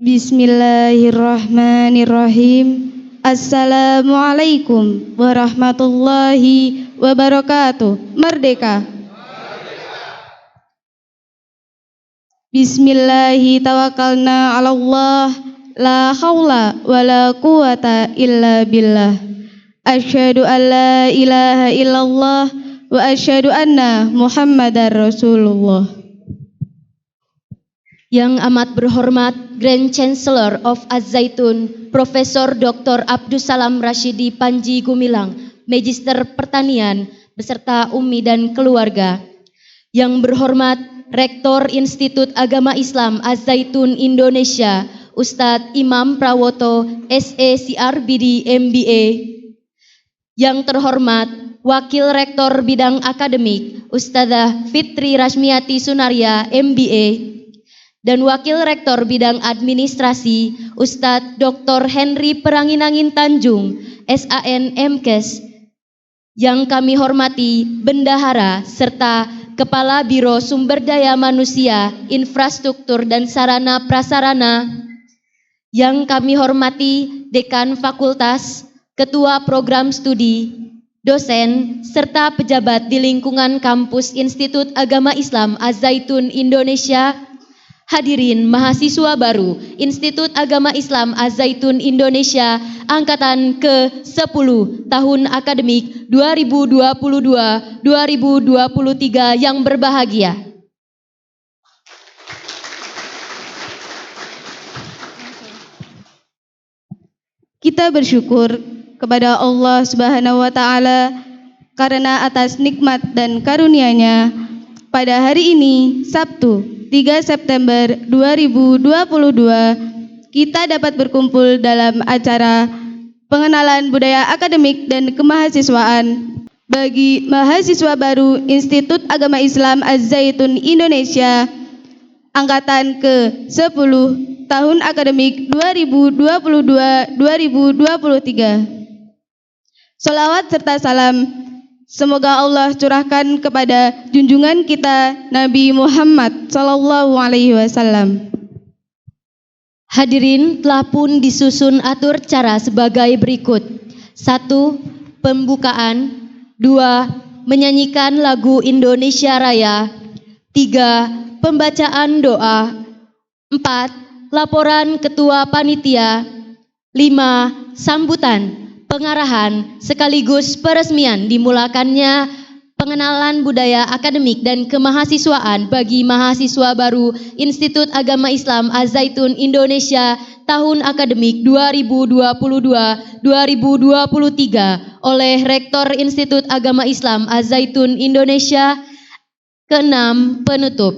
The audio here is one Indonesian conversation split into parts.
Bismillahirrahmanirrahim. Assalamualaikum warahmatullahi wabarakatuh. Merdeka. Bismillahi tawakkalna 'alallah, la haula wala quwata illa billah. Asyhadu an la ilaha illallah wa asyhadu anna Muhammadar Rasulullah. Yang amat berhormat Grand Chancellor of Az-Zaitun Profesor Dr. Abdussalam Rasyidi Panji Gumilang, Magister Pertanian beserta Umi dan keluarga. Yang berhormat Rektor Institut Agama Islam Az-Zaitun Indonesia Ustadz Imam Prawoto SECRBD MBA. Yang terhormat Wakil Rektor Bidang Akademik Ustadzah Fitri Rasmiati Sunaria MBA. Dan Wakil Rektor Bidang Administrasi Ustadz Dr. Henry Peranginangin Tanjung SAN MKes. Yang kami hormati Bendahara serta Kepala Biro Sumber Daya Manusia, Infrastruktur dan Sarana Prasarana. Yang kami hormati Dekan Fakultas, Ketua Program Studi, dosen, serta pejabat di lingkungan kampus Institut Agama Islam Az-Zaitun Indonesia. Hadirin mahasiswa baru Institut Agama Islam Az-Zaitun Indonesia angkatan ke-10 tahun akademik 2022-2023 yang berbahagia. Kita bersyukur kepada Allah Subhanahu wa taala karena atas nikmat dan karunia-Nya pada hari ini Sabtu 3 September 2022 kita dapat berkumpul dalam acara pengenalan budaya akademik dan kemahasiswaan bagi mahasiswa baru Institut Agama Islam Az-Zaitun Indonesia angkatan ke-10 tahun akademik 2022-2023. Sholawat serta salam semoga Allah curahkan kepada junjungan kita Nabi Muhammad SAW. Hadirin, telah pun disusun atur cara sebagai berikut. 1. Pembukaan. 2. Menyanyikan lagu Indonesia Raya. 3. Pembacaan doa. 4. Laporan Ketua Panitia. 5. Sambutan, pengarahan sekaligus peresmian dimulakannya pengenalan budaya akademik dan kemahasiswaan bagi mahasiswa baru Institut Agama Islam Az-Zaitun Indonesia tahun akademik 2022-2023 oleh Rektor Institut Agama Islam Az-Zaitun Indonesia. 6. Penutup.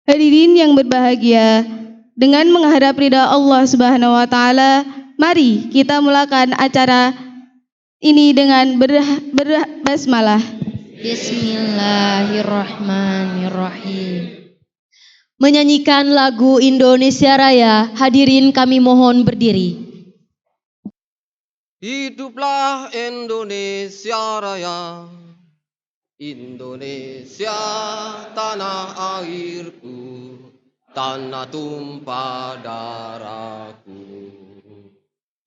Hadirin yang berbahagia, dengan mengharap ridha Allah Subhanahu wa taala, mari kita mulakan acara ini dengan berbasmalah. Bismillahirrahmanirrahim. Menyanyikan lagu Indonesia Raya, hadirin kami mohon berdiri. Hiduplah Indonesia Raya, Indonesia tanah airku, tanah tumpah darahku.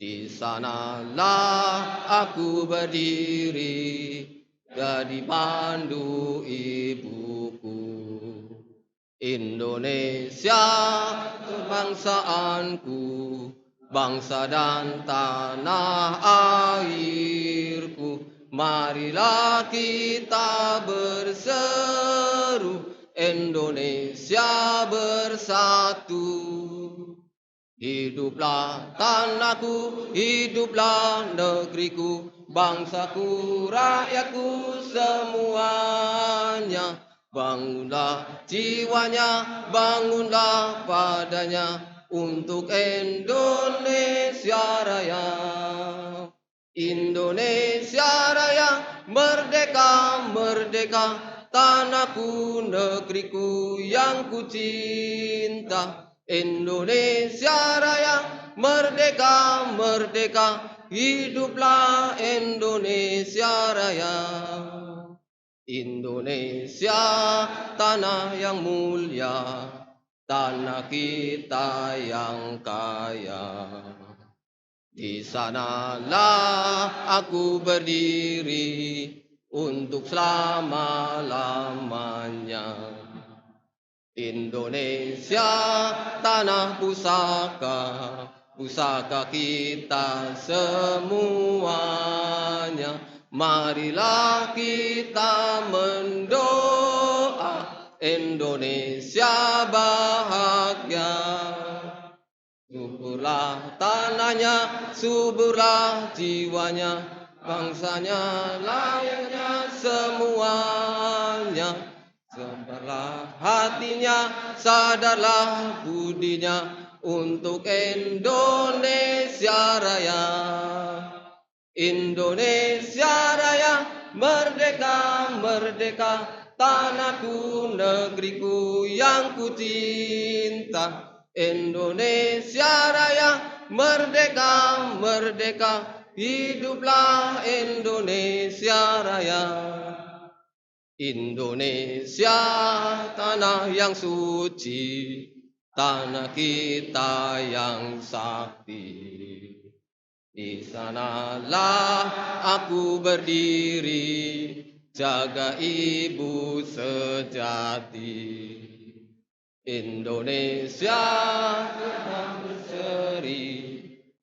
Di sanalah aku berdiri, jadi pandu ibuku. Indonesia kebangsaanku, bangsa dan tanah airku. Marilah kita berseru, Indonesia bersatu. Hiduplah tanahku, hiduplah negeriku, bangsaku, rakyatku semuanya. Bangunlah jiwanya, bangunlah padanya untuk Indonesia Raya. Indonesia Raya, merdeka, merdeka, tanahku, negeriku yang ku cinta. Indonesia Raya, merdeka, merdeka, hiduplah Indonesia Raya. Indonesia tanah yang mulia, tanah kita yang kaya. Di sanalah aku berdiri untuk selama-lamanya. Indonesia tanah pusaka, pusaka kita semuanya. Marilah kita mendoa Indonesia bahagia. Suburlah tanahnya, suburlah jiwanya, bangsanya, layaknya semuanya. Sabarlah hatinya, sadarlah budinya untuk Indonesia Raya. Indonesia Raya, merdeka, merdeka, tanahku, negeriku yang ku cinta. Indonesia Raya, merdeka, merdeka, hiduplah Indonesia Raya. Indonesia tanah yang suci, tanah kita yang sakti. Di sanalah aku berdiri, jaga ibu sejati. Indonesia tanah berseri,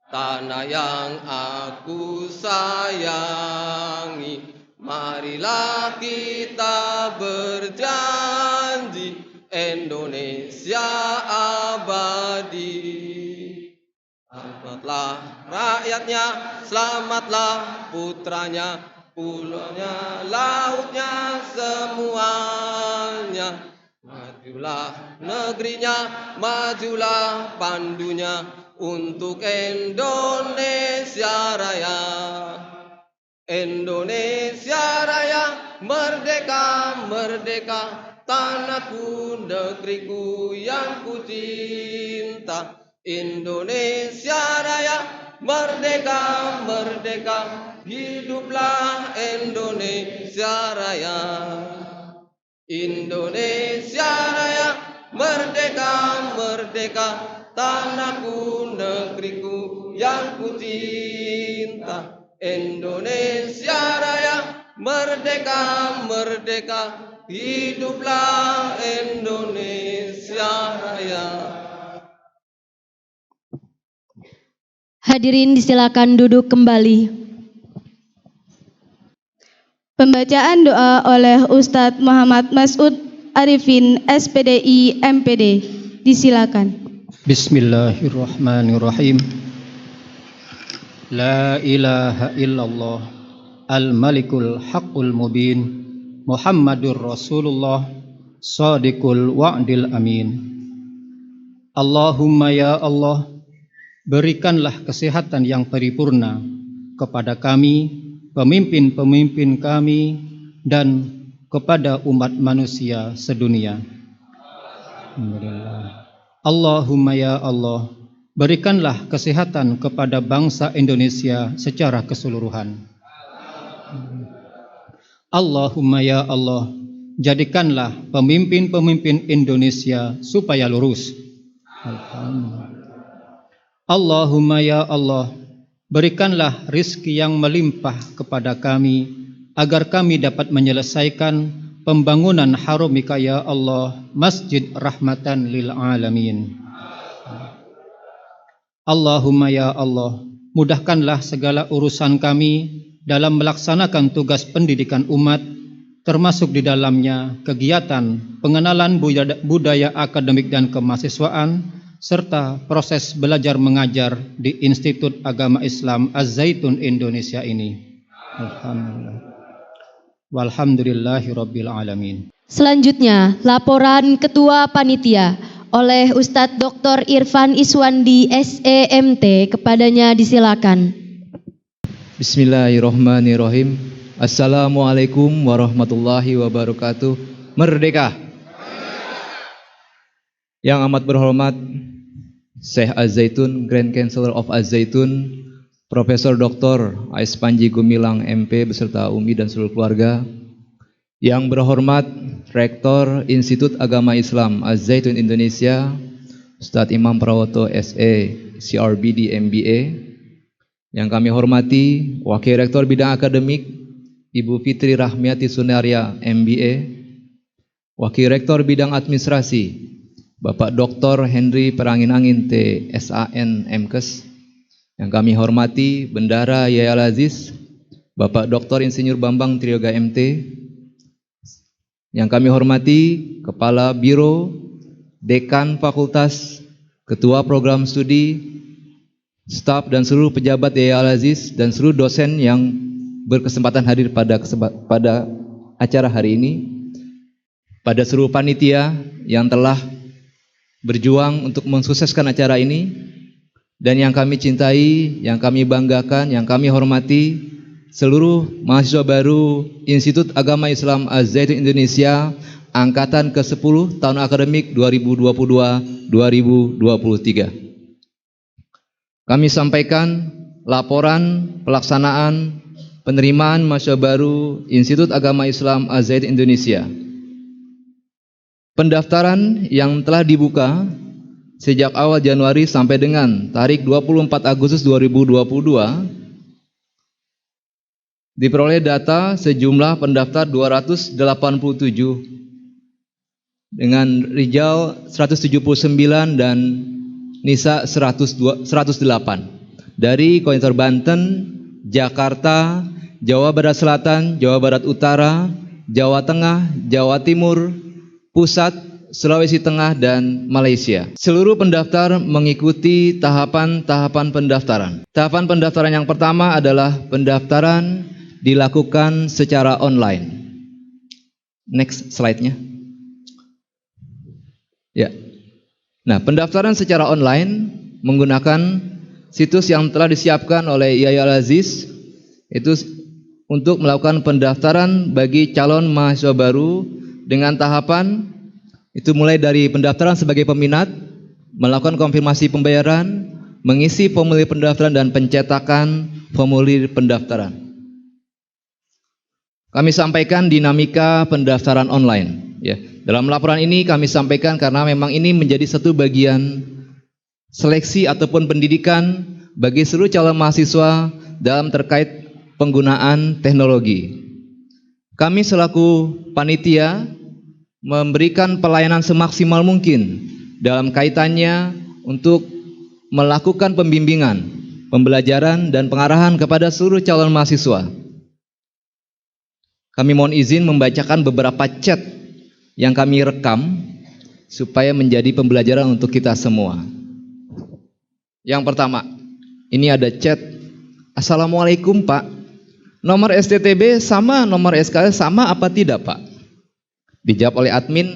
tanah yang aku sayangi. Marilah kita berjanji, Indonesia abadi. Selamatlah rakyatnya, selamatlah putranya, pulaunya, lautnya, semuanya. Majulah negerinya, majulah pandunya untuk Indonesia Raya. Indonesia Raya, merdeka, merdeka, tanahku, negeriku yang ku cinta. Indonesia Raya, merdeka, merdeka, hiduplah Indonesia Raya. Indonesia Raya, merdeka, merdeka, tanahku, negeriku yang ku cinta. Indonesia Raya, merdeka, merdeka, hiduplah Indonesia Raya. Hadirin disilakan duduk kembali. Pembacaan doa oleh Ustadz Muhammad Mas'ud Arifin, SPDI, MPD. Disilakan. Bismillahirrahmanirrahim. La ilaha illallah al-malikul haqqul mubin Muhammadur Rasulullah sadiqul wa'dil amin. Allahumma ya Allah, berikanlah kesehatan yang paripurna kepada kami, pemimpin-pemimpin kami, dan kepada umat manusia sedunia. Alhamdulillah. Allahumma ya Allah, berikanlah kesehatan kepada bangsa Indonesia secara keseluruhan. Allahumma ya Allah, jadikanlah pemimpin-pemimpin Indonesia supaya lurus. Allahumma ya Allah, berikanlah rizki yang melimpah kepada kami, agar kami dapat menyelesaikan pembangunan harumika ya Allah, masjid rahmatan lil alamin. Allahumma ya Allah, mudahkanlah segala urusan kami dalam melaksanakan tugas pendidikan umat, termasuk di dalamnya kegiatan pengenalan budaya akademik dan kemahasiswaan, serta proses belajar mengajar di Institut Agama Islam Az-Zaitun Indonesia ini. Alhamdulillah. Walhamdulillahirabbil alamin. Selanjutnya, laporan Ketua Panitia oleh Ustadz Dr. Irfan Iswandi, SEMT. Kepadanya disilakan. Bismillahirrahmanirrahim. Assalamualaikum warahmatullahi wabarakatuh. Merdeka. Yang amat berhormat Syekh Az-Zaitun, Grand Chancellor of Az-Zaitun, Profesor Dr. Ais Panji Gumilang MP beserta Umi dan seluruh keluarga. Yang berhormat Rektor Institut Agama Islam Az-Zaitun Indonesia, Ustadz Imam Prawoto SE, CRBD MBA. Yang kami hormati Wakil Rektor Bidang Akademik Ibu Fitri Rahmiati Sunaria MBA, Wakil Rektor Bidang Administrasi Bapak Dr. Henry Perangin-Angin TSAN MKes. Yang kami hormati Bendara Yayal Aziz Bapak Dr. Insinyur Bambang Triyoga MT. Yang kami hormati Kepala Biro, Dekan Fakultas, Ketua Program Studi, staf dan seluruh pejabat Yayal Aziz dan seluruh dosen yang berkesempatan hadir pada acara hari ini, pada seluruh panitia yang telah berjuang untuk mensukseskan acara ini, dan yang kami cintai, yang kami banggakan, yang kami hormati seluruh mahasiswa baru Institut Agama Islam Az-Zaitun Indonesia angkatan ke-10 tahun akademik 2022-2023. Kami sampaikan laporan pelaksanaan penerimaan mahasiswa baru Institut Agama Islam Az-Zaitun Indonesia. Pendaftaran yang telah dibuka sejak awal Januari sampai dengan tarik 24 Agustus 2022 diperoleh data sejumlah pendaftar 287 dengan Rijal 179 dan Nisa 108 dari koordinator Banten, Jakarta, Jawa Barat Selatan, Jawa Barat Utara, Jawa Tengah, Jawa Timur, Pusat, Sulawesi Tengah, dan Malaysia. Seluruh pendaftar mengikuti tahapan-tahapan pendaftaran. Tahapan pendaftaran yang pertama adalah pendaftaran dilakukan secara online. Next slide-nya. Ya. Nah, pendaftaran secara online menggunakan situs yang telah disiapkan oleh Yayal Aziz itu untuk melakukan pendaftaran bagi calon mahasiswa baru dengan tahapan itu mulai dari pendaftaran sebagai peminat, melakukan konfirmasi pembayaran, mengisi formulir pendaftaran dan pencetakan formulir pendaftaran. Kami sampaikan dinamika pendaftaran online. Ya, dalam laporan ini kami sampaikan karena memang ini menjadi satu bagian seleksi ataupun pendidikan bagi seluruh calon mahasiswa dalam terkait penggunaan teknologi. Kami selaku panitia memberikan pelayanan semaksimal mungkin dalam kaitannya untuk melakukan pembimbingan, pembelajaran dan pengarahan kepada seluruh calon mahasiswa. Kami mohon izin membacakan beberapa chat yang kami rekam supaya menjadi pembelajaran untuk kita semua. Yang pertama, ini ada chat. Assalamualaikum Pak, nomor STTB sama nomor SKL sama apa tidak Pak? Dijawab oleh admin,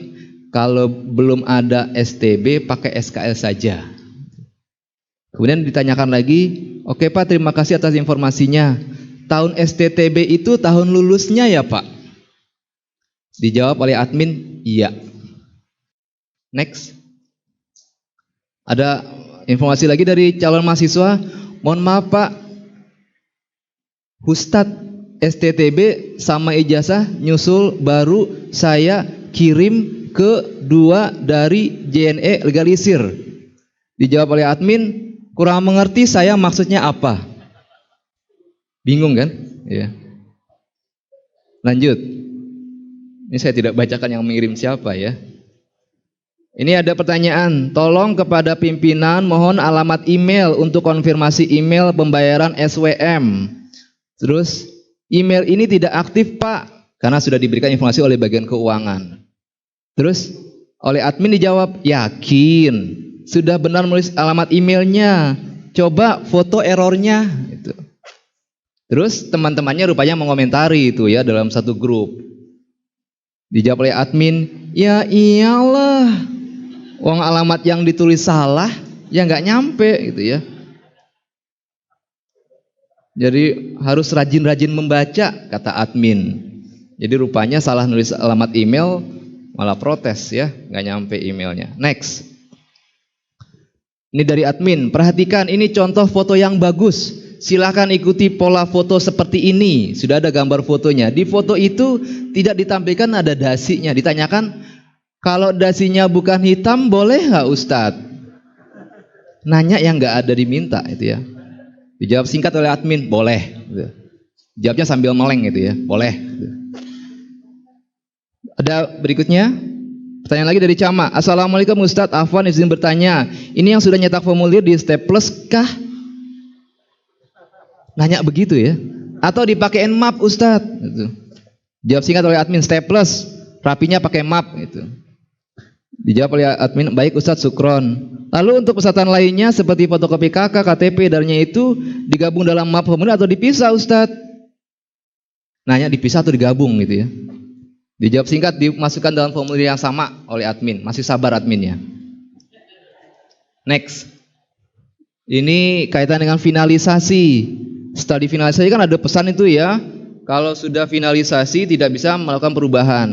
kalau belum ada STB pakai SKL saja. Kemudian ditanyakan lagi, oke Pak, terima kasih atas informasinya. Tahun STTB itu tahun lulusnya ya Pak? Dijawab oleh admin, iya. Next. Ada informasi lagi dari calon mahasiswa. Mohon maaf Pak, Ustadz STTB sama ijazah nyusul baru saya kirim ke 2 dari JNE legalisir. Dijawab oleh admin, kurang mengerti saya maksudnya apa? Bingung kan? Ya. Lanjut. Ini saya tidak bacakan yang mengirim siapa ya. Ini ada pertanyaan, tolong kepada pimpinan mohon alamat email untuk konfirmasi email pembayaran SWM. Terus, email ini tidak aktif Pak, karena sudah diberikan informasi oleh bagian keuangan. Terus, oleh admin dijawab, yakin, sudah benar menulis alamat emailnya, coba foto errornya. Gitu. Terus teman-temannya rupanya mengomentari itu ya dalam satu grup. Dijawab oleh admin, ya iyalah, uang alamat yang ditulis salah, ya nggak nyampe gitu ya. Jadi harus rajin-rajin membaca kata admin. Jadi rupanya salah nulis alamat email, malah protes ya, nggak nyampe emailnya. Next. Ini dari admin, perhatikan ini contoh foto yang bagus. Silakan ikuti pola foto seperti ini. Sudah ada gambar fotonya. Di foto itu tidak ditampilkan ada dasinya. Ditanyakan, kalau dasinya bukan hitam boleh nggak Ustadz? Nanya yang nggak ada diminta itu ya. Dijawab singkat oleh admin, boleh. Gitu. Jawabnya sambil meleng gitu ya, boleh. Gitu. Ada berikutnya, pertanyaan lagi dari Cama. Assalamualaikum Ustadz, Afwan izin bertanya, ini yang sudah nyetak formulir di staples kah? Nanya begitu ya. Atau dipakein map Ustadz? Gitu. Jawab singkat oleh admin, staples, rapinya pakai map gitu. Dijawab oleh admin, baik Ustadz, sukron. Lalu untuk peserta lainnya seperti fotokopi KK, KTP, dannya itu digabung dalam map formulir atau dipisah Ustadz? Nanya dipisah atau digabung gitu ya. Dijawab singkat, dimasukkan dalam formulir yang sama oleh admin. Masih sabar adminnya. Next. Ini kaitan dengan finalisasi. Setelah difinalisasi kan ada pesan itu ya. Kalau sudah finalisasi tidak bisa melakukan perubahan.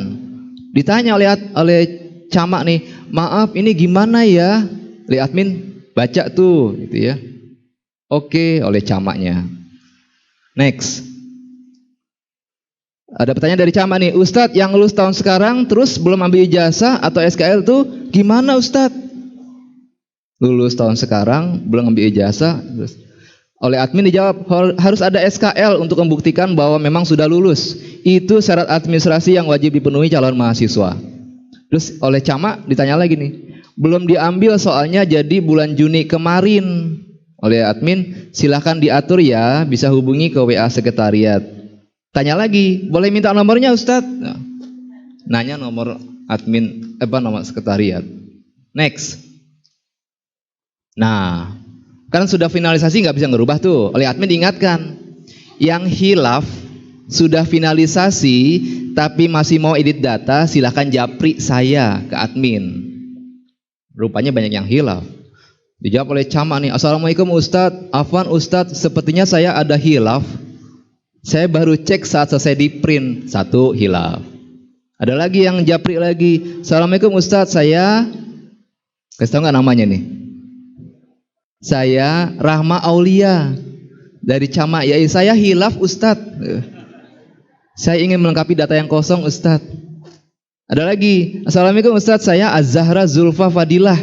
Ditanya oleh Cama nih, maaf ini gimana ya? Oleh admin, baca tuh gitu ya. Oke, oleh Camanya. Next. Ada pertanyaan dari Cama nih, Ustadz yang lulus tahun sekarang terus belum ambil ijazah atau SKL tuh gimana Ustadz? Lulus tahun sekarang belum ambil ijazah, terus oleh admin dijawab harus ada SKL untuk membuktikan bahwa memang sudah lulus. Itu syarat administrasi yang wajib dipenuhi calon mahasiswa. Terus oleh Cama ditanya lagi nih, belum diambil soalnya jadi bulan Juni kemarin. Oleh admin, silahkan diatur ya, bisa hubungi ke WA sekretariat. Tanya lagi, boleh minta nomornya Ustadz? Nah, nanya nomor admin, nomor sekretariat. Next. Nah, kan sudah finalisasi nggak bisa ngerubah tuh. Oleh admin diingatkan, yang hilaf sudah finalisasi tapi masih mau edit data, silahkan japri saya ke admin. Rupanya banyak yang hilaf. Dijawab oleh Cama nih, Assalamualaikum Ustadz, Afwan Ustadz, sepertinya saya ada hilaf. Saya baru cek saat selesai di print, 1 hilaf. Ada lagi yang japri lagi, Assalamualaikum Ustadz, saya kasih tahu nggak namanya nih? Saya Rahma Aulia dari Cama, ya saya hilaf Ustadz. Saya ingin melengkapi data yang kosong Ustadz. Ada lagi, Assalamualaikum Ustadz, saya Az-Zahra Zulfa Fadilah.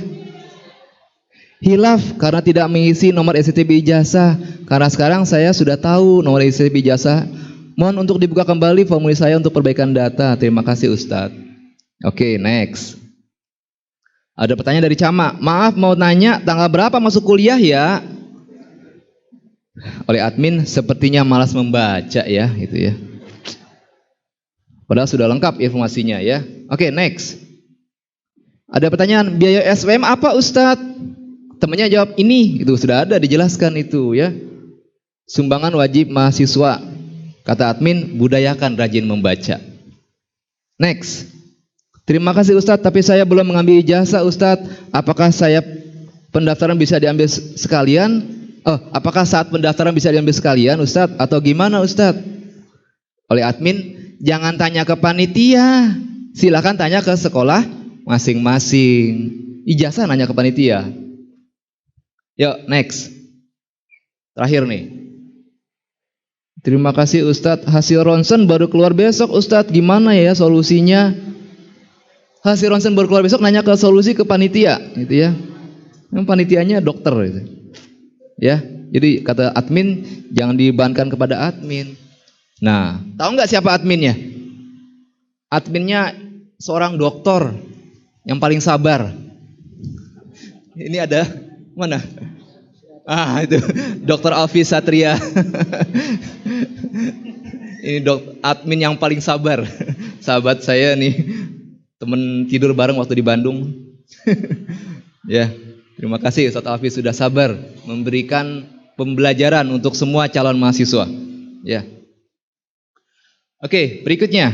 Hilaf karena tidak mengisi nomor STB ijazah. Karena sekarang saya sudah tahu nomor STB ijazah. Mohon untuk dibuka kembali formulir saya untuk perbaikan data. Terima kasih Ustadz. Oke, next. Ada pertanyaan dari Cama. Maaf mau nanya tanggal berapa masuk kuliah ya? Oleh admin, sepertinya malas membaca ya, gitu ya. Padahal sudah lengkap informasinya ya. Oke, next. Ada pertanyaan, biaya SPM apa Ustadz? Temannya jawab ini, itu sudah ada dijelaskan itu ya. Sumbangan wajib mahasiswa. Kata admin, budayakan rajin membaca. Next. Terima kasih Ustadz, tapi saya belum mengambil ijazah Ustadz. Apakah saya pendaftaran bisa diambil sekalian? Apakah saat pendaftaran bisa diambil sekalian Ustadz? Atau gimana Ustadz? Oleh admin, jangan tanya ke panitia, silakan tanya ke sekolah masing-masing. Ijazah nanya ke panitia. Yuk, next. Terakhir nih. Terima kasih Ustadz, hasil ronsen baru keluar besok Ustadz, gimana ya solusinya? Hasil ronsen baru keluar besok, nanya ke solusi ke panitia, gitu ya. Yang panitianya dokter, gitu. Ya, jadi kata admin jangan dibebankan kepada admin. Nah, tahu nggak siapa adminnya? Adminnya seorang dokter yang paling sabar. Ini ada mana? Itu Dokter Alfi Satria. Ini admin yang paling sabar. Sahabat saya nih, temen tidur bareng waktu di Bandung. Ya, terima kasih Ustadz Alfi sudah sabar memberikan pembelajaran untuk semua calon mahasiswa. Ya. Oke, berikutnya.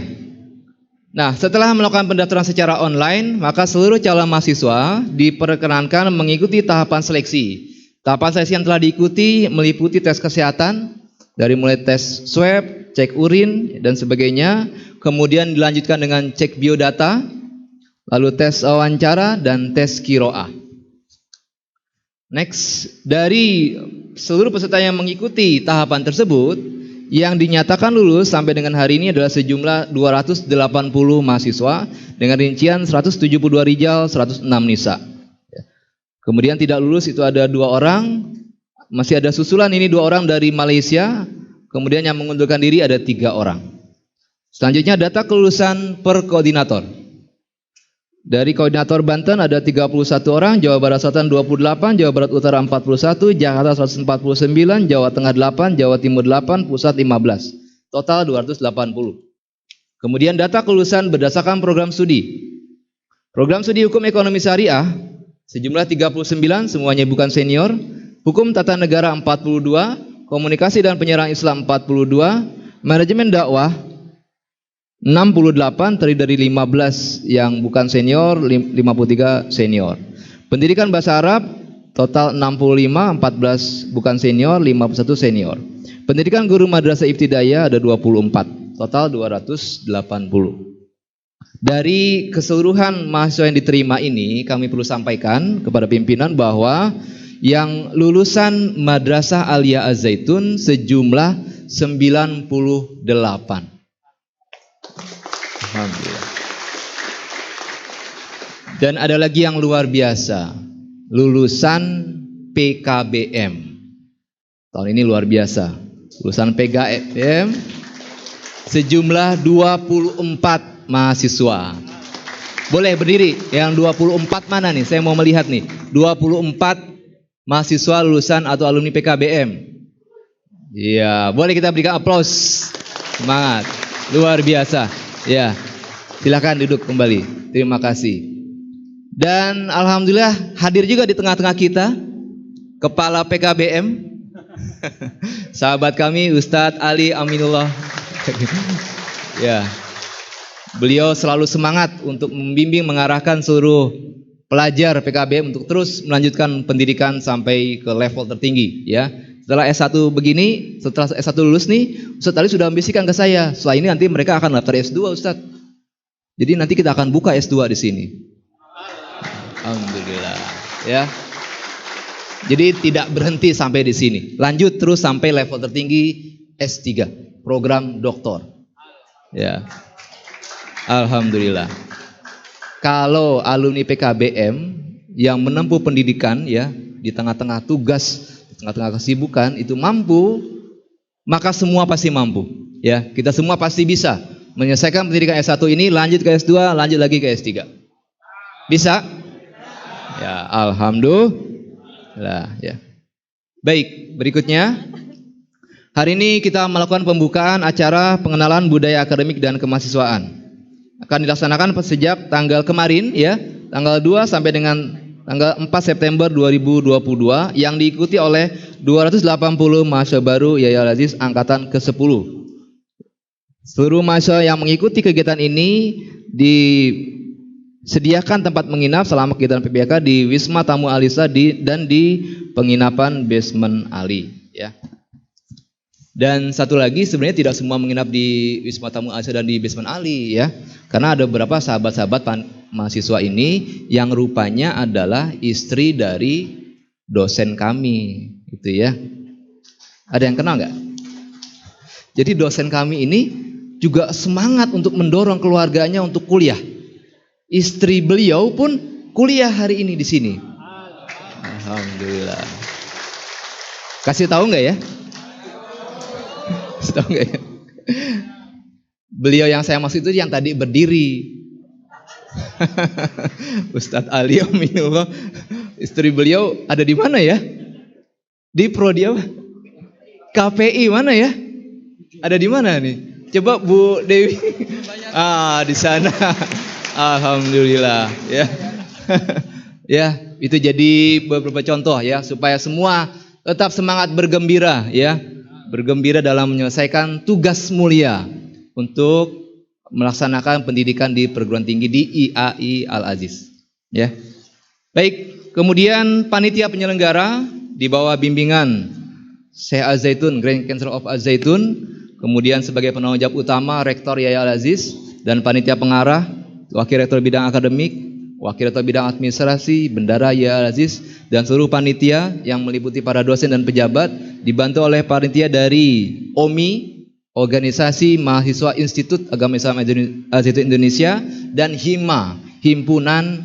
Nah, setelah melakukan pendaftaran secara online, maka seluruh calon mahasiswa diperkenankan mengikuti tahapan seleksi. Tahapan seleksi yang telah diikuti meliputi tes kesehatan, dari mulai tes swab, cek urin, dan sebagainya. Kemudian dilanjutkan dengan cek biodata, lalu tes wawancara, dan tes kiroah. Next, dari seluruh peserta yang mengikuti tahapan tersebut, yang dinyatakan lulus sampai dengan hari ini adalah sejumlah 280 mahasiswa dengan rincian 172 Rijal, 106 Nisa. Kemudian tidak lulus itu ada 2 orang. Masih ada susulan ini 2 orang dari Malaysia. Kemudian yang mengundurkan diri ada 3 orang. Selanjutnya data kelulusan per koordinator. Dari koordinator Banten ada 31 orang, Jawa Barat Selatan 28, Jawa Barat Utara 41, Jakarta 149, Jawa Tengah 8, Jawa Timur 8, Pusat 15. Total 280. Kemudian data kelulusan berdasarkan program studi. Program studi Hukum Ekonomi Syariah sejumlah 39, semuanya bukan senior. Hukum Tata Negara 42, Komunikasi dan Penyiaran Islam 42, Manajemen Dakwah 68, terdiri dari 15 yang bukan senior, 53 senior. Pendidikan Bahasa Arab total 65, 14 bukan senior, 51 senior. Pendidikan Guru Madrasah Ibtidaiyah ada 24, total 280. Dari keseluruhan mahasiswa yang diterima ini, kami perlu sampaikan kepada pimpinan bahwa yang lulusan Madrasah Aliyah Az-Zaitun sejumlah 98. Alhamdulillah. Dan ada lagi yang luar biasa, lulusan PKBM. Tahun ini luar biasa. Lulusan PKBM sejumlah 24 mahasiswa. Boleh berdiri, yang 24 mana nih? Saya mau melihat nih. 24 mahasiswa lulusan atau alumni PKBM. Iya, boleh kita berikan aplaus. Semangat. Luar biasa. Ya, silakan duduk kembali. Terima kasih. Dan alhamdulillah hadir juga di tengah-tengah kita Kepala PKBM, sahabat kami Ustadz Ali Aminullah. Ya, beliau selalu semangat untuk membimbing, mengarahkan seluruh pelajar PKBM untuk terus melanjutkan pendidikan sampai ke level tertinggi. Ya, setelah S1 begini, setelah S1 lulus nih, Ustadz Ali sudah ambisikan ke saya. Setelah ini nanti mereka akan daftar S2, Ustadz. Jadi nanti kita akan buka S2 di sini. Alhamdulillah, ya. Jadi tidak berhenti sampai di sini. Lanjut terus sampai level tertinggi S3, program doktor. Ya. Alhamdulillah. Kalau alumni PKBM yang menempuh pendidikan ya di tengah-tengah tugas, tengah-tengah kesibukan itu mampu, maka semua pasti mampu. Ya, kita semua pasti bisa menyelesaikan pendidikan S1 ini, lanjut ke S2, lanjut lagi ke S3. Bisa? Ya, alhamdulillah ya. Baik, berikutnya hari ini kita melakukan pembukaan acara pengenalan budaya akademik dan kemahasiswaan. Akan dilaksanakan sejak tanggal kemarin ya, tanggal 2 sampai dengan tanggal 4 September 2022 yang diikuti oleh 280 mahasiswa baru Yaya Al-Aziz angkatan ke-10. Seluruh mahasiswa yang mengikuti kegiatan ini disediakan tempat menginap selama kegiatan PBK di Wisma Tamu Alisa dan di penginapan Basement Ali ya. Dan satu lagi, sebenarnya tidak semua menginap di Wisma Tamu Alisa dan di Basement Ali ya. Karena ada beberapa sahabat-sahabat mahasiswa ini yang rupanya adalah istri dari dosen kami gitu ya. Ada yang kenal nggak? Jadi dosen kami ini juga semangat untuk mendorong keluarganya untuk kuliah. Istri beliau pun kuliah hari ini di sini. Alhamdulillah. Kasih tahu nggak ya? Tahu nggak ya? Beliau yang saya maksud itu yang tadi berdiri. Ustadz Ali Aminullah, istri beliau ada di mana ya? Di prodi apa? KPI mana ya? Ada di mana nih? Coba Bu Dewi. Di sana. Alhamdulillah ya. Ya, itu jadi beberapa contoh ya supaya semua tetap semangat bergembira ya. Bergembira dalam menyelesaikan tugas mulia untuk melaksanakan pendidikan di perguruan tinggi di IAI Al-Aziz ya. Baik, kemudian panitia penyelenggara di bawah bimbingan Syekh Az-Zaitun, Grand Council of Az-Zaitun, kemudian sebagai penanggung jawab utama Rektor Yaya Al-Aziz dan panitia pengarah Wakil Rektor Bidang Akademik, Wakil Rektor Bidang Administrasi, Bendara Yaya Al-Aziz dan seluruh panitia yang meliputi para dosen dan pejabat, dibantu oleh panitia dari OMI, Organisasi Mahasiswa Institut Agama Islam Az-Zaitun Indonesia, dan HIMA, Himpunan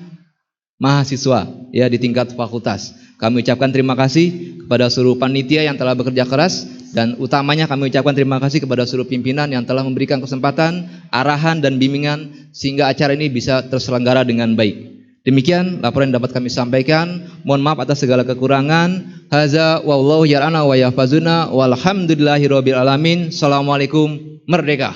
mahasiswa ya di tingkat fakultas. Kami ucapkan terima kasih kepada seluruh panitia yang telah bekerja keras, dan utamanya kami ucapkan terima kasih kepada seluruh pimpinan yang telah memberikan kesempatan, arahan dan bimbingan sehingga acara ini bisa terselenggara dengan baik. Demikian laporan yang dapat kami sampaikan. Mohon maaf atas segala kekurangan. Haza wallahu yar'ana wa yahfazuna walhamdulillahirabbil alamin. Assalamualaikum. Merdeka.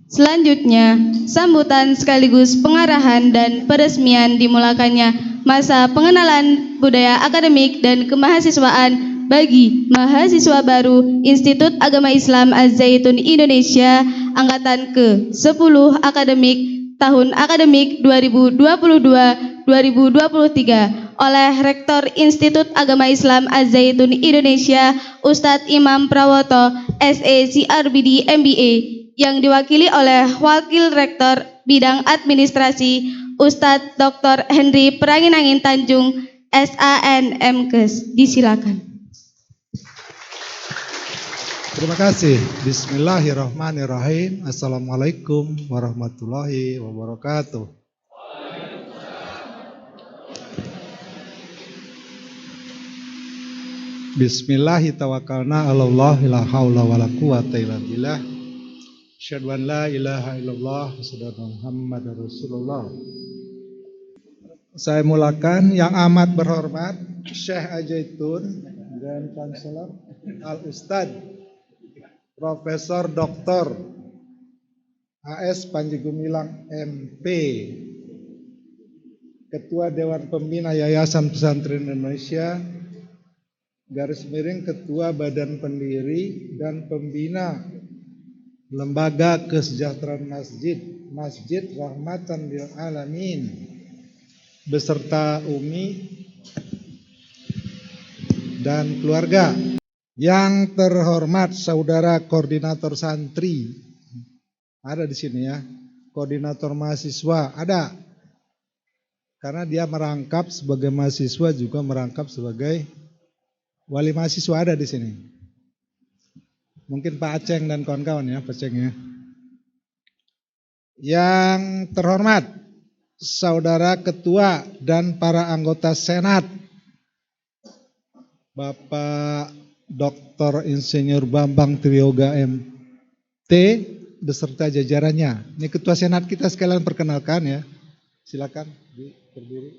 Selanjutnya, sambutan sekaligus pengarahan dan peresmian dimulakannya masa pengenalan budaya akademik dan kemahasiswaan bagi mahasiswa baru Institut Agama Islam Az-Zaitun Indonesia angkatan ke-10 akademik tahun akademik 2022-2023 oleh Rektor Institut Agama Islam Az-Zaitun Indonesia Ustadz Imam Prawoto SE CRBD MBA yang diwakili oleh Wakil Rektor Bidang Administrasi Ustadz Dr. Henry Peranginangin Tanjung SAN MKes. Disilakan. Terima kasih. Bismillahirrahmanirrahim. Assalamualaikum warahmatullahi wabarakatuh. Bismillahi tawakkalna 'alallah la haula wala quwata illa billah. Asyhadu an la ilaha illallah wa asyhadu anna Muhammadar Rasulullah. Saya mulakan yang amat berhormat Syekh Al-Zaitun dan Chancellor Al-Ustadz Profesor Dr. AS Panji Gumilang MP, Ketua Dewan Pembina Yayasan Pesantren Indonesia, garis miring Ketua Badan Pendiri dan Pembina Lembaga Kesejahteraan Masjid Rahmatan lil Alamin, beserta Umi dan keluarga. Yang terhormat Saudara Koordinator Santri, ada di sini ya. Koordinator mahasiswa ada, karena dia merangkap sebagai mahasiswa juga merangkap sebagai wali mahasiswa, ada di sini. Mungkin Pak Aceng dan kawan-kawan ya, Pak Aceng ya. Yang terhormat Saudara Ketua dan para anggota Senat, Bapak Dr. Insinyur Bambang Triyoga MT beserta jajarannya. Ini Ketua Senat kita, sekalian perkenalkan ya. Silakan berdiri.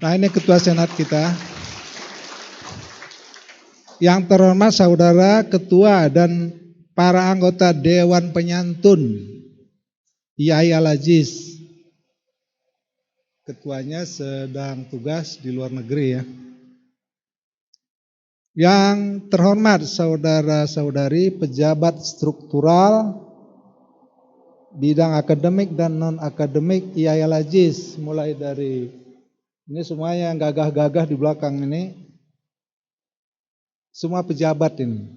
Nah, ini Ketua Senat kita. Yang terhormat Saudara Ketua dan para anggota Dewan Penyantun Yai Al-Aziz. Ketuanya sedang tugas di luar negeri ya. Yang terhormat saudara-saudari pejabat struktural bidang akademik dan non-akademik Yai Al-Aziz, mulai dari ini semuanya yang gagah-gagah di belakang ini, semua pejabat ini.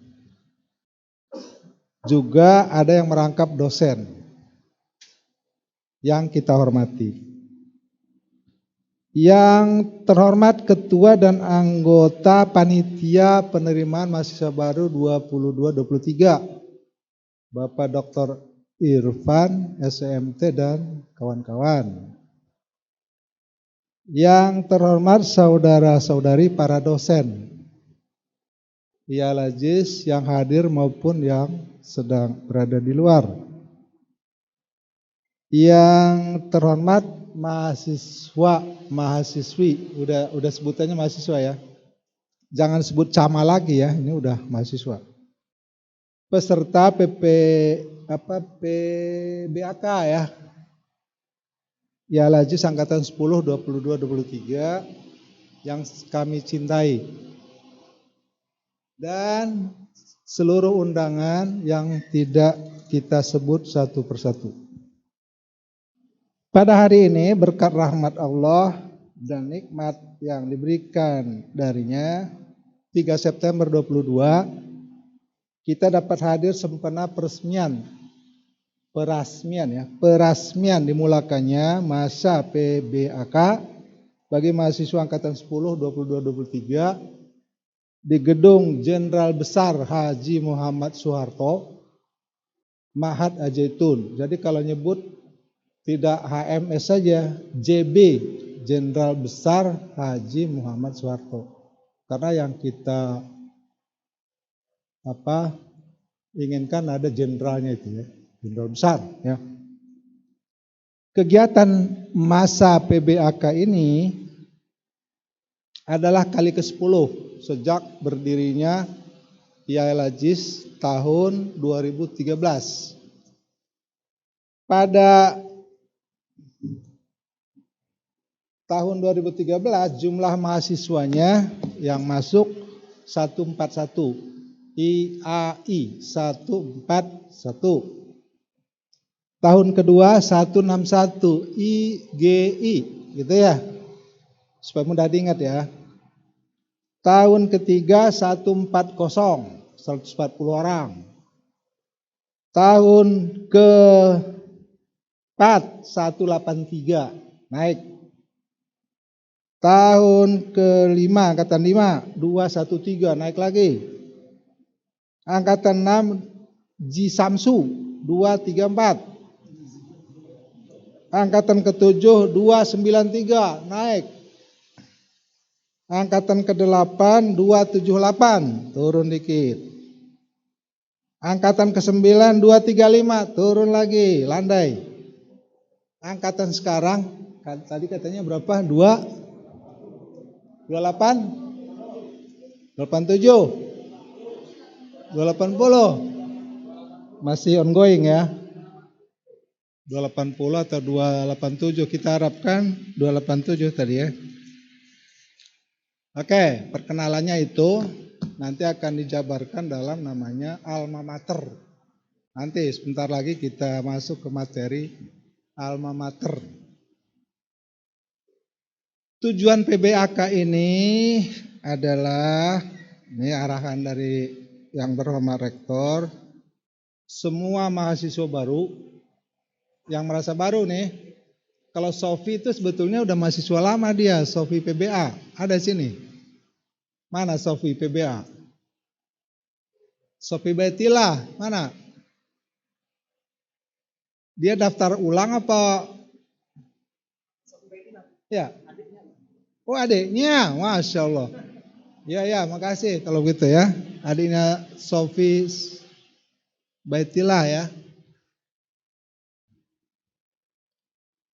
Juga ada yang merangkap dosen yang kita hormati. Yang terhormat Ketua dan anggota Panitia Penerimaan Mahasiswa Baru 22-23, Bapak Dr. Irfan, SMT dan kawan-kawan. Yang terhormat saudara-saudari para dosen, Yai Al-Aziz yang hadir maupun yang sedang berada di luar. Yang terhormat mahasiswa, mahasiswi, udah sebutannya mahasiswa ya. Jangan sebut cama lagi ya, ini udah mahasiswa. Peserta PBAK ya. Ya Al-Aziz angkatan 10, 22, 23 yang kami cintai. Dan seluruh undangan yang tidak kita sebut satu persatu. Pada hari ini berkat rahmat Allah dan nikmat yang diberikan darinya, 3 September 22 kita dapat hadir sempena perasmian dimulakannya masa PBAK bagi mahasiswa angkatan 10, 22, 23 di Gedung Jenderal Besar Haji Muhammad Soeharto Ma'had Al-Zaitun. Jadi kalau nyebut tidak HMS saja, JB, Jenderal Besar Haji Muhammad Soeharto. Karena yang kita inginkan ada jenderalnya itu ya, jenderal besar ya. Kegiatan masa PBAK ini adalah kali ke-10 sejak berdirinya Yayasan Al-Aziz tahun 2013. Pada tahun 2013 jumlah mahasiswanya yang masuk 141, IAI 141. Tahun kedua 161, IGI gitu ya. Supaya mudah diingat ya. Tahun ketiga 140, 140 orang. Tahun ke-4 183 naik. Tahun ke-5 angkatan 5 213 naik lagi. Angkatan 6 Ji Samsu 234. Angkatan ke-7 293 naik. Angkatan ke-8 278 turun dikit. Angkatan ke-9 235 turun lagi, landai. Angkatan sekarang tadi katanya berapa? 28 87 280 masih ongoing ya. 280 atau 287 kita harapkan 287 tadi ya. Oke, perkenalannya itu nanti akan dijabarkan dalam namanya alma mater. Nanti sebentar lagi kita masuk ke materi alma mater. Tujuan PBAK ini adalah, ini arahan dari yang berhormat rektor, semua mahasiswa baru yang merasa baru nih. Kalau Sofi itu sebetulnya udah mahasiswa lama dia, Sofi PBA. Ada sini. Mana Sofi PBA? Sofi Baitila, mana? Dia daftar ulang apa? Ya. Oh adiknya, Masya Allah. Ya, makasih kalau gitu ya. Adiknya Sofi Baitila ya.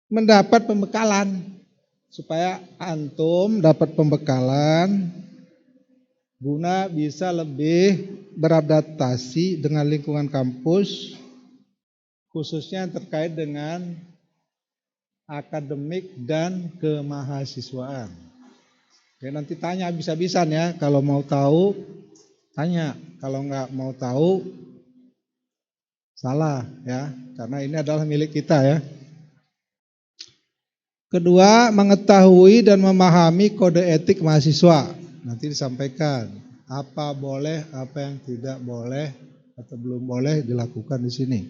Mendapat pembekalan supaya antum dapat pembekalan guna bisa lebih beradaptasi dengan lingkungan kampus, khususnya terkait dengan akademik dan kemahasiswaan. Ya, nanti tanya habis-habisan ya, kalau mau tahu tanya, kalau nggak mau tahu salah ya, karena ini adalah milik kita ya. Kedua, mengetahui dan memahami kode etik mahasiswa. Nanti disampaikan apa boleh, apa yang tidak boleh atau belum boleh dilakukan di sini.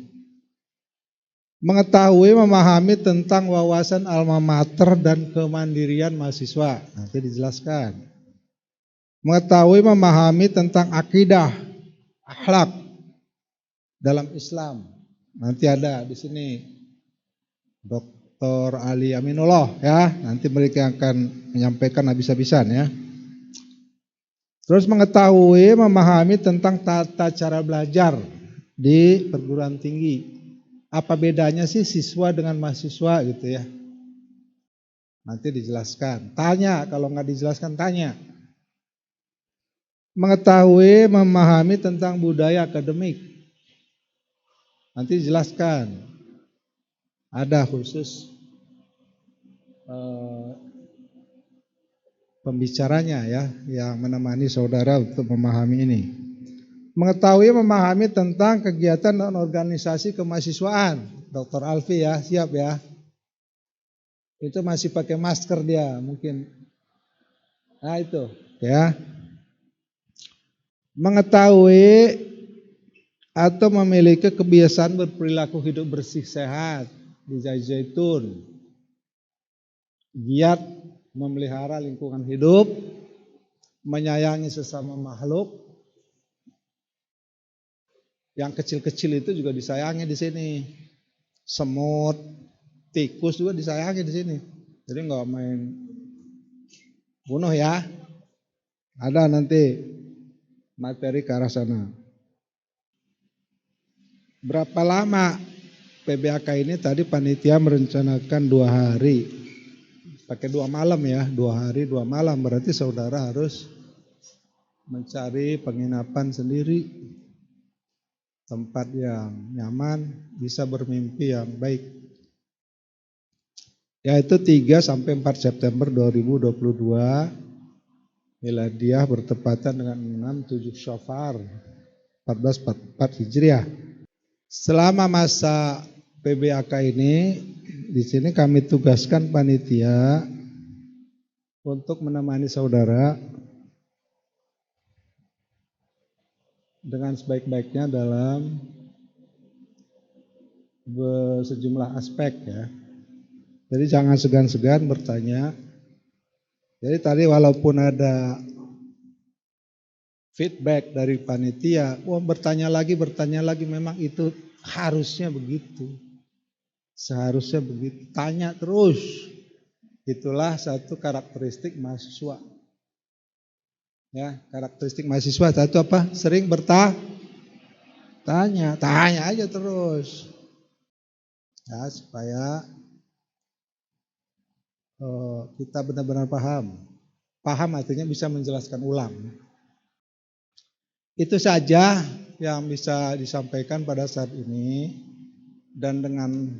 Mengetahui, memahami tentang wawasan alma mater dan kemandirian mahasiswa. Nanti dijelaskan. Mengetahui, memahami tentang akidah, akhlak dalam Islam. Nanti ada di sini Dr. Ali Aminullah ya, nanti mereka akan menyampaikan habis-habisan ya. Terus mengetahui, memahami tentang tata cara belajar di perguruan tinggi. Apa bedanya sih siswa dengan mahasiswa gitu ya. Nanti dijelaskan. Tanya, kalau nggak dijelaskan tanya. Mengetahui, memahami tentang budaya akademik. Nanti dijelaskan. Ada khusus pembicaranya ya, yang menemani saudara untuk memahami ini. Mengetahui, memahami tentang kegiatan dan organisasi kemahasiswaan. Dr. Alfi ya, siap ya. Itu masih pakai masker dia mungkin. Nah itu ya. Mengetahui atau memiliki kebiasaan berperilaku hidup bersih sehat di Zaitun, giat memelihara lingkungan hidup, menyayangi sesama makhluk, Yang kecil-kecil itu juga disayangi di sini. Semut, tikus juga disayangi di sini. Jadi nggak main bunuh ya. Ada nanti materi ke arah sana. Berapa lama PBAK ini? Tadi panitia merencanakan 2 hari. Pakai 2 malam ya, 2 hari 2 malam. Berarti saudara harus mencari penginapan sendiri. Tempat yang nyaman, bisa bermimpi yang baik. Yaitu 3 sampai 4 September 2022. Miladiah bertepatan dengan 6/7 Syawal 1444 Hijriah. Selama masa PBAK ini, di sini kami tugaskan panitia untuk menemani saudara dengan sebaik-baiknya dalam sejumlah aspek ya. Jadi jangan segan-segan bertanya. Jadi tadi walaupun ada feedback dari panitia, bertanya lagi, memang itu harusnya begitu. Seharusnya begitu, tanya terus. Itulah satu karakteristik mahasiswa. Ya, karakteristik mahasiswa satu apa? Sering tanya aja terus. Ya, supaya kita benar-benar paham. Paham artinya bisa menjelaskan ulang. Itu saja yang bisa disampaikan pada saat ini, dan dengan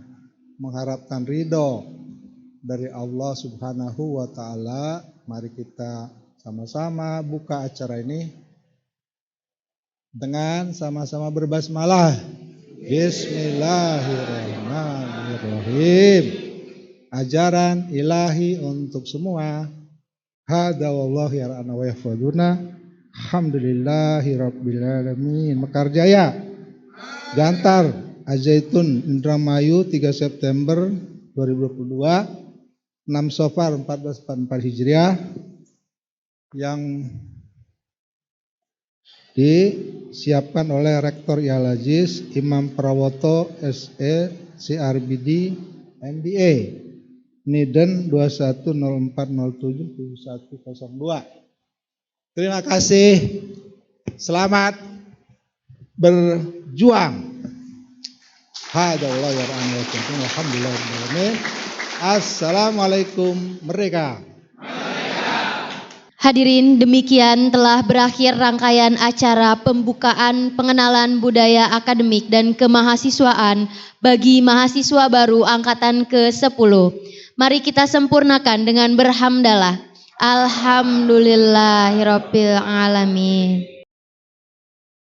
mengharapkan ridho dari Allah Subhanahu wa Ta'ala, mari kita sama-sama buka acara ini dengan sama-sama berbasmalah. Bismillahirrahmanirrahim. Ajaran ilahi untuk semua. Hada wallahu yar'ana wa yahfaduna. Alhamdulillahi rabbil alamin. Mekarjaya, Gantar, Azaitun, Indramayu, 3 September 2022, 6 Syawal 1444 Hijriah, yang disiapkan oleh Rektor Yal Aziz Imam Prawoto SE CRBD MBA. Niden 2104077102. Terima kasih. Selamat berjuang. Alhamdulillah. Assalamualaikum. Merdeka. Hadirin, demikian telah berakhir rangkaian acara pembukaan pengenalan budaya akademik dan kemahasiswaan bagi mahasiswa baru angkatan ke-10. Mari kita sempurnakan dengan berhamdalah. Alhamdulillahirabbil alamin.